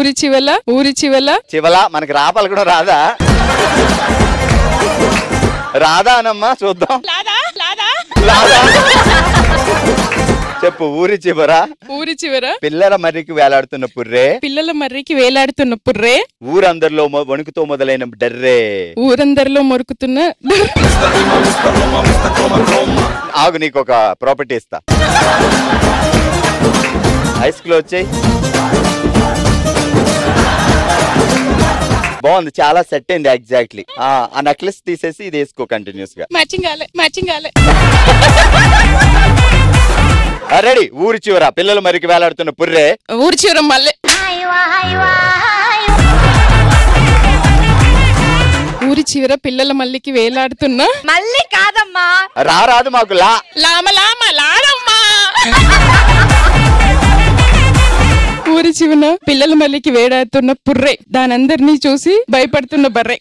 ఊరి చివల చివల మనకి రాపాలి కూడా రాదా? రాదా అనమ్మా చూద్దాం. చెప్పు. ఊరి చివర పిల్లల మర్రికి వేలాడుతున్న పుర్రే ఊరందరిలో వణుకుతో మొదలైన డర్రే. ఆగు, నీకు ఒక ప్రాపర్టీ ఇస్తా. ఐస్ క్లో వచ్చాయి. బాగుంది, చాలా సెట్ అయింది. ఎగ్జాక్ట్లీ ఆ నెక్లెస్ తీసేసి ఇది వేసుకో కంటిన్యూస్ గా. Matching ready. ఊరి చివర పిల్లల మరికి వేలాడుతున్న పుర్రే. ఊరి చివర మళ్ళీ ఊరి చివర పిల్లల మల్లికి వేలాడుతున్నా. మళ్ళీ కాదమ్మా, రాదు మాకు లాడమ్మా. ఊరి చివన పిల్లల మల్లికి వేలాడుతున్న పుర్రే దానందరినీ చూసి భయపడుతున్న బర్రె.